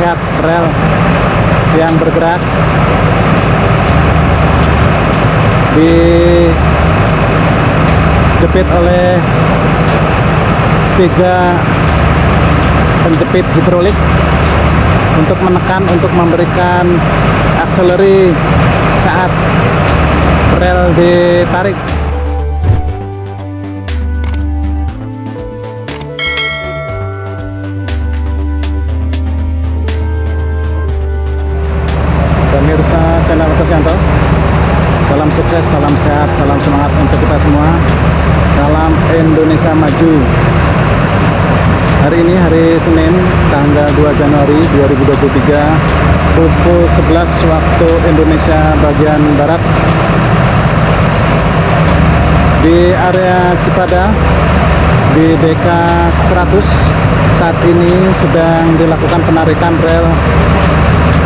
terlihat rel yang bergerak dijepit oleh 3 penjepit hidrolik untuk menekan, untuk memberikan akselerasi saat rel ditarik. Pemirsa channel Kosyanto, salam sukses, salam sehat, salam semangat untuk kita semua. Salam Indonesia Maju. Hari ini hari Senin tanggal 2 Januari 2023 pukul 11 waktu Indonesia bagian Barat. Di area Cipada di DK 100 saat ini sedang dilakukan penarikan rel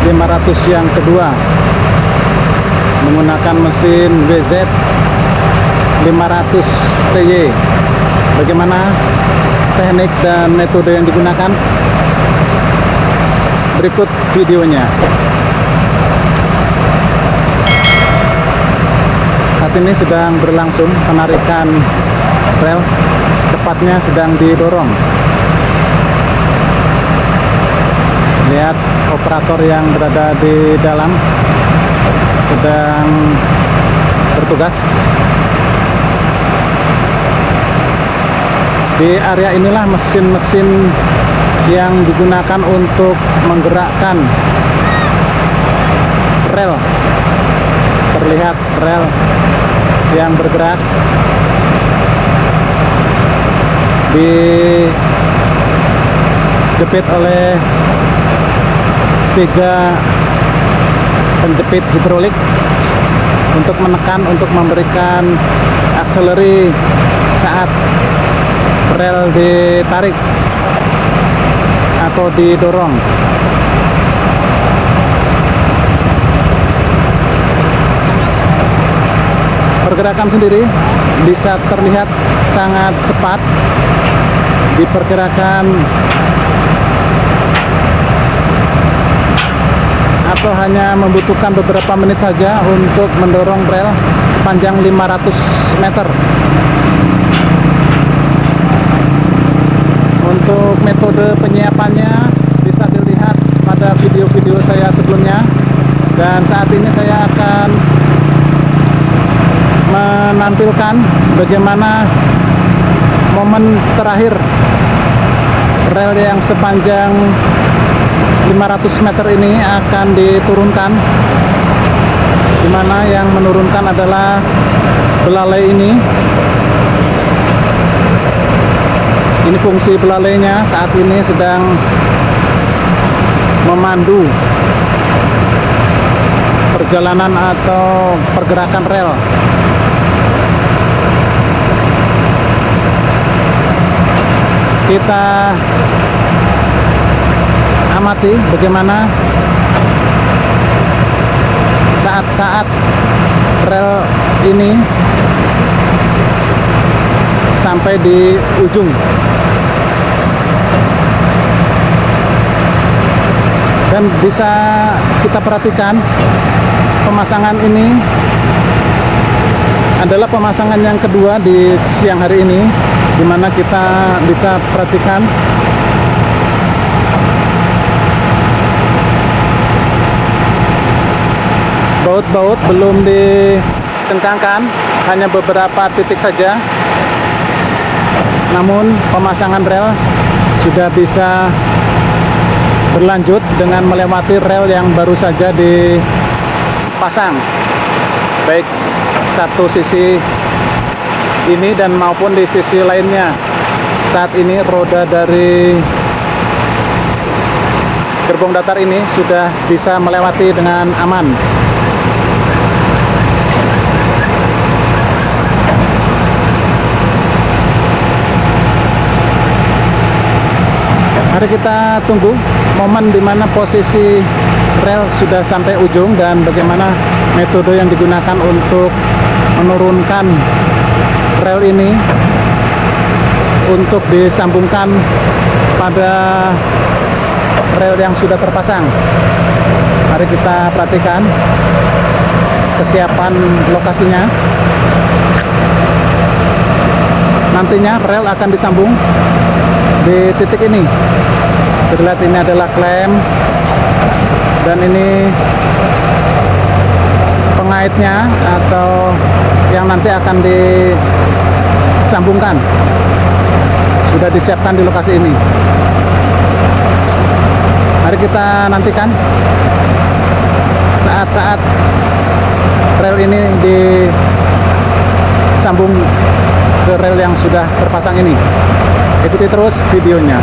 500 yang kedua menggunakan mesin WZ 500 TY. Bagaimana teknik dan metode yang digunakan? Berikut videonya. Saat ini sedang berlangsung penarikan rel, tepatnya sedang didorong. Lihat operator yang berada di dalam sedang bertugas. Di area inilah mesin-mesin yang digunakan untuk menggerakkan rel. Terlihat rel yang bergerak dijepit oleh 3 penjepit hidrolik untuk menekan, untuk memberikan akselerasi saat rel ditarik atau didorong. Pergerakan sendiri bisa terlihat sangat cepat. Diperkirakan atau hanya membutuhkan beberapa menit saja untuk mendorong rel sepanjang 500 meter. Untuk metode penyiapannya bisa dilihat pada video-video saya sebelumnya, dan saat ini saya akan menampilkan bagaimana momen terakhir rel yang sepanjang 500 meter ini akan diturunkan, di mana yang menurunkan adalah belalai ini. Ini fungsi belalainya saat ini sedang memandu perjalanan atau pergerakan rel. Kita amati bagaimana saat-saat rel ini sampai di ujung. Dan bisa kita perhatikan pemasangan ini adalah pemasangan yang kedua di siang hari ini, di mana kita bisa perhatikan baut-baut belum dikencangkan, hanya beberapa titik saja. Namun pemasangan rel sudah bisa berlanjut dengan melewati rel yang baru saja dipasang, baik satu sisi ini dan maupun di sisi lainnya. Saat ini roda dari gerbong datar ini sudah bisa melewati dengan aman. Mari kita tunggu momen di mana posisi rel sudah sampai ujung dan bagaimana metode yang digunakan untuk menurunkan rel ini untuk disambungkan pada rel yang sudah terpasang. Mari kita perhatikan kesiapan lokasinya. Nantinya rel akan disambung di titik ini. Terlihat ini adalah klem dan ini pengaitnya atau yang nanti akan disambungkan. Sudah disiapkan di lokasi ini. Mari kita nantikan saat-saat rel ini disambung ke rel yang sudah terpasang ini. Ikuti terus videonya.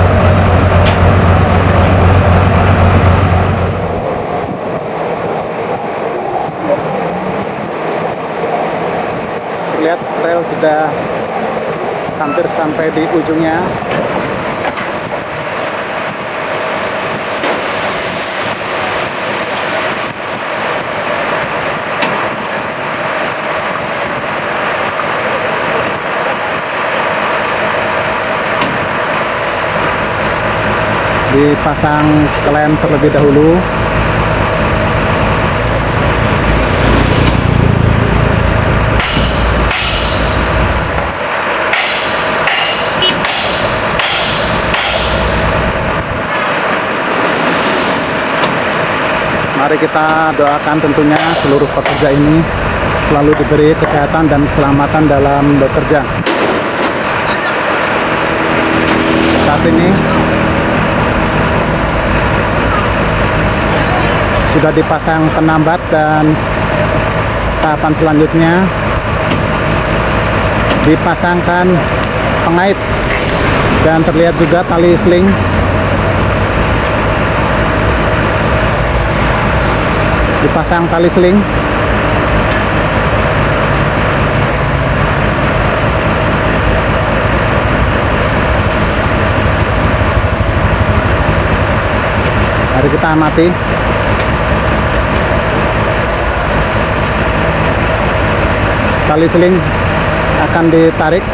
Lihat, rel sudah hampir sampai di ujungnya. Dipasang klem terlebih dahulu. Mari kita doakan tentunya seluruh pekerja ini selalu diberi kesehatan dan keselamatan dalam bekerja. Saat ini sudah dipasang penambat dan tahapan selanjutnya dipasangkan pengait dan terlihat juga tali sling. Dipasang tali sling. Mari kita amati. Tali seling akan ditarik.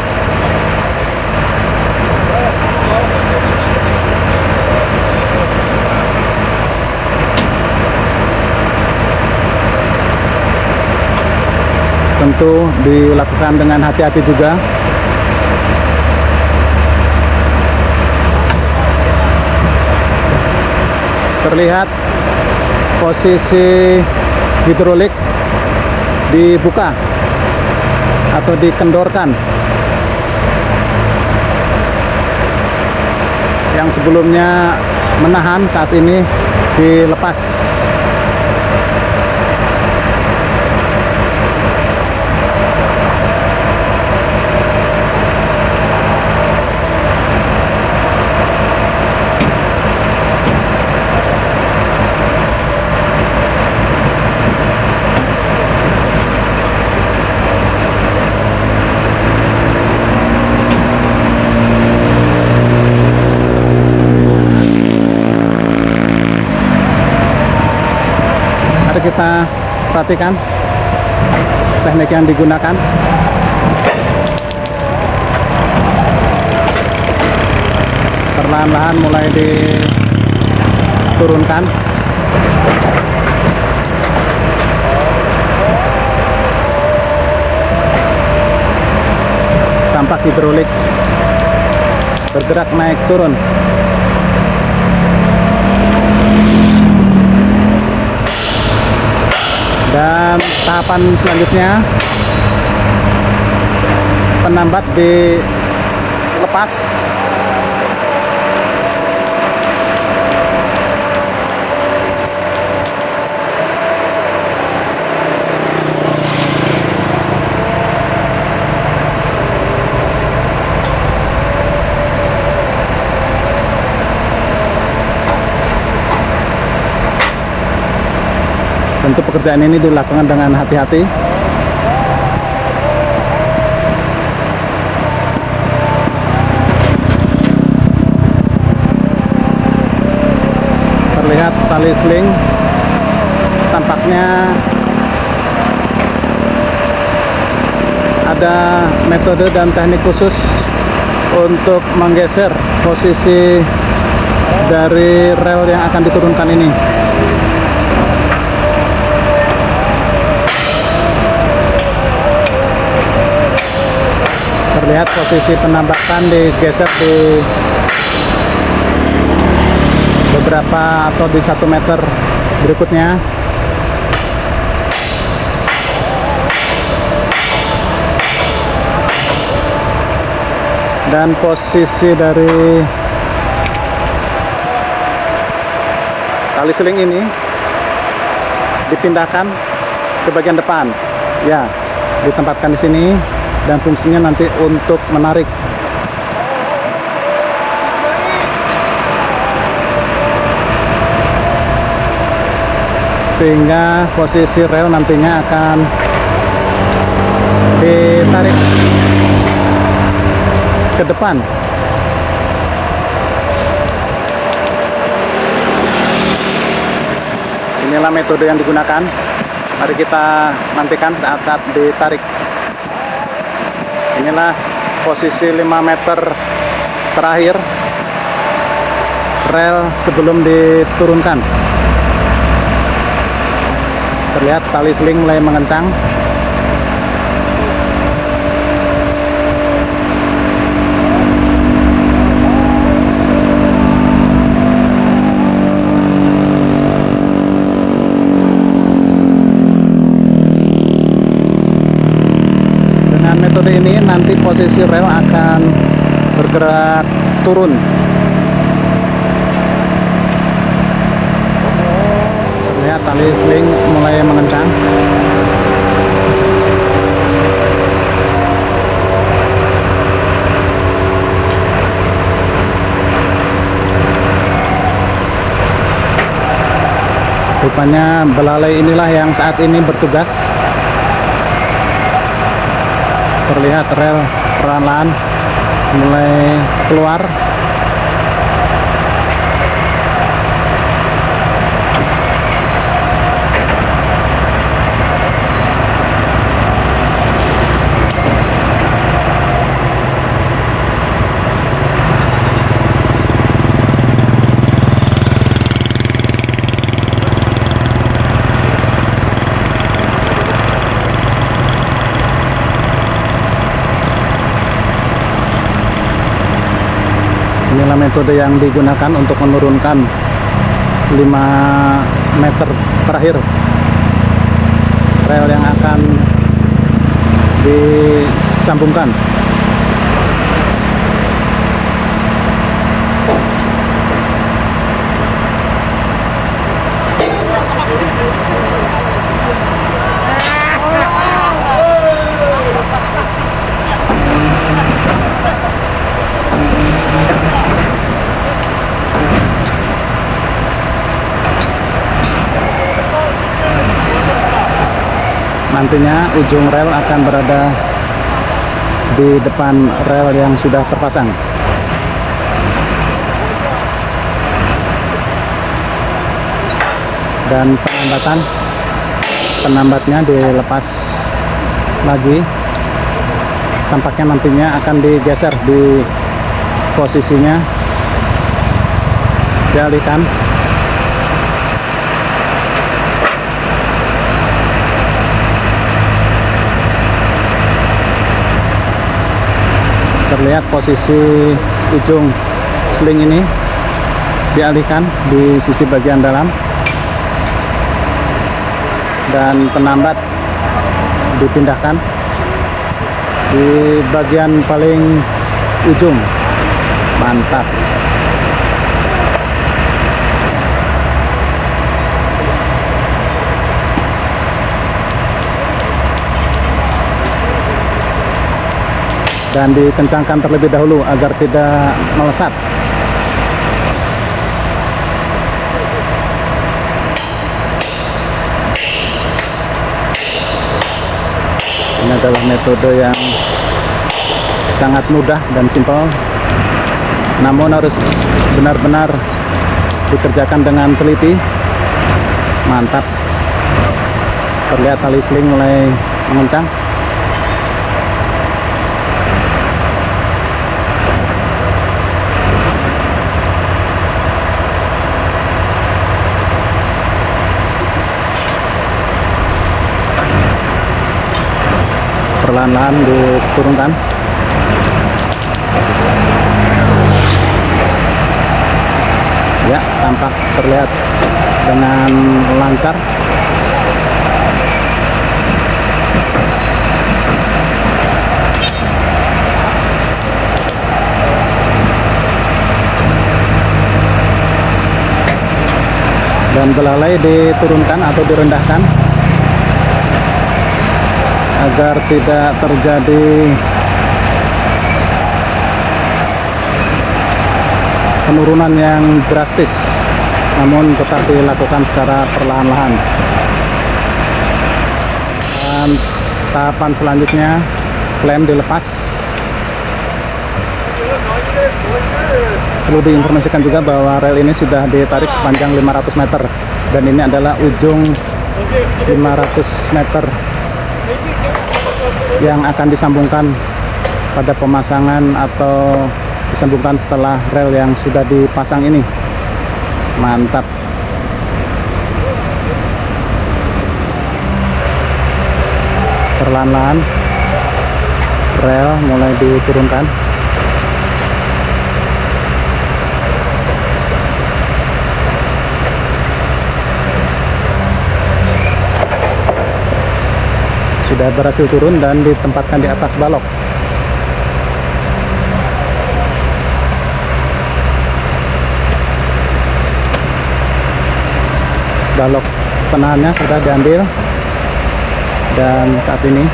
Tentu dilakukan dengan hati-hati juga. Terlihat posisi hidrolik dibuka atau dikendorkan. Yang sebelumnya menahan saat ini dilepas. Kita perhatikan teknik yang digunakan. Perlahan-lahan mulai diturunkan. Tampak hidrolik bergerak naik turun. Dan tahapan selanjutnya penambat dilepas. Tentu pekerjaan ini dilakukan dengan hati-hati. Terlihat tali sling, tampaknya ada metode dan teknik khusus untuk menggeser posisi dari rel yang akan diturunkan ini. Terlihat posisi penambakan digeser di beberapa atau di 1 meter berikutnya. Dan posisi dari tali seling ini dipindahkan ke bagian depan. Ya, ditempatkan di sini dan fungsinya nanti untuk menarik. Sehingga posisi rel nantinya akan ditarik ke depan. Inilah metode yang digunakan. Mari kita nantikan saat-saat ditarik. Inilah posisi 5 meter terakhir rel sebelum diturunkan. Terlihat tali seling mulai mengencang. Metode ini nanti posisi rel akan bergerak turun. Lihat tali seling mulai mengencang. Rupanya belalai inilah yang saat ini bertugas. Terlihat rel perlahan-lahan mulai keluar. Inilah metode yang digunakan untuk menurunkan 5 meter terakhir rel yang akan disambungkan. Nantinya ujung rel akan berada di depan rel yang sudah terpasang. Dan penambatnya dilepas lagi. Tampaknya nantinya akan digeser di posisinya, dialihkan. Terlihat posisi ujung sling ini dialihkan di sisi bagian dalam dan penambat dipindahkan di bagian paling ujung. Mantap. Dan dikencangkan terlebih dahulu agar tidak melesat. Ini adalah metode yang sangat mudah dan simpel, namun harus benar-benar dikerjakan dengan teliti. Mantap. Terlihat tali seling mulai mengencang. perlahan-lahan diturunkan. Ya, tampak terlihat dengan lancar. Dan belalai diturunkan atau direndahkan agar tidak terjadi penurunan yang drastis, namun tetap dilakukan secara perlahan-lahan. Dan tahapan selanjutnya, klem dilepas. Perlu diinformasikan juga bahwa rel ini sudah ditarik sepanjang 500 meter dan ini adalah ujung 500 meter yang akan disambungkan pada pemasangan atau disambungkan setelah rel yang sudah dipasang ini. Mantap. Perlahan-lahan rel mulai diturunkan. Sudah berhasil turun dan ditempatkan di atas balok. Balok penahannya sudah diambil dan saat ini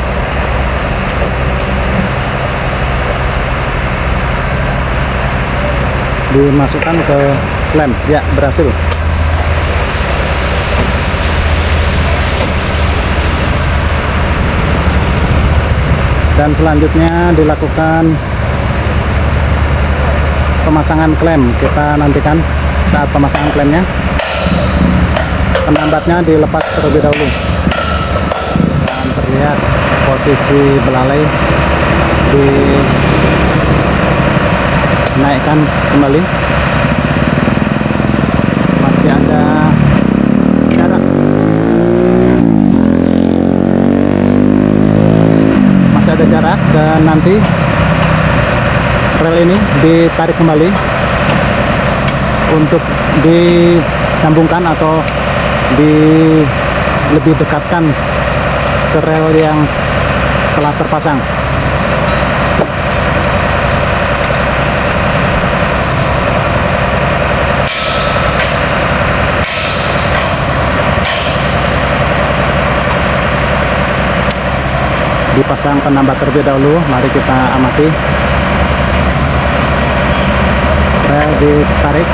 dimasukkan ke klem. Ya, berhasil. Dan selanjutnya dilakukan pemasangan klem. Kita nantikan saat pemasangan klemnya. Penambatnya dilepas terlebih dahulu. Dan terlihat posisi belalai dinaikkan kembali. Masih ada jarak. Ada jarak dan nanti rel ini ditarik kembali untuk disambungkan atau lebih dekatkan ke rel yang telah terpasang. Dipasang penambat terlebih dahulu. Mari kita amati. Rel ditarik.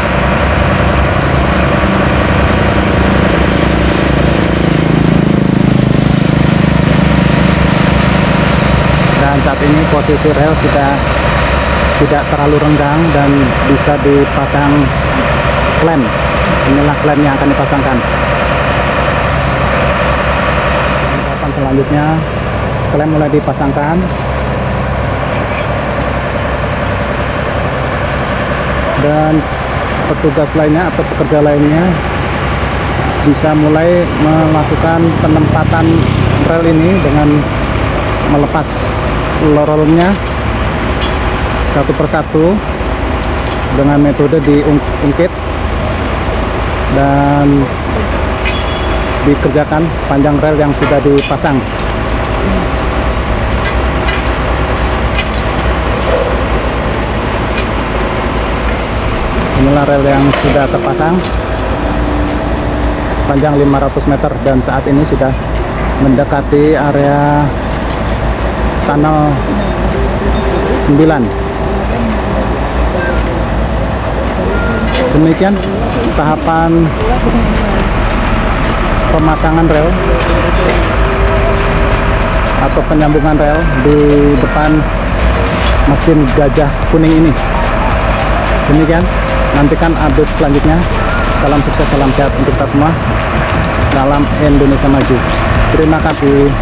Dan saat ini posisi rel sudah tidak terlalu renggang dan bisa dipasang klem. Inilah klem yang akan dipasangkan. Tahapan selanjutnya, klem mulai dipasangkan dan petugas lainnya atau pekerja lainnya bisa mulai melakukan penempatan rel ini dengan melepas lorolnya satu persatu dengan metode diungkit dan dikerjakan sepanjang rel yang sudah dipasang. Inilah rel yang sudah terpasang sepanjang 500 meter dan saat ini sudah mendekati area tunnel 9. Demikian tahapan pemasangan rel atau penyambungan rel di depan mesin gajah kuning ini. Demikian, nantikan update selanjutnya. Salam sukses, salam sehat untuk kita semua. Salam Indonesia Maju. Terima kasih.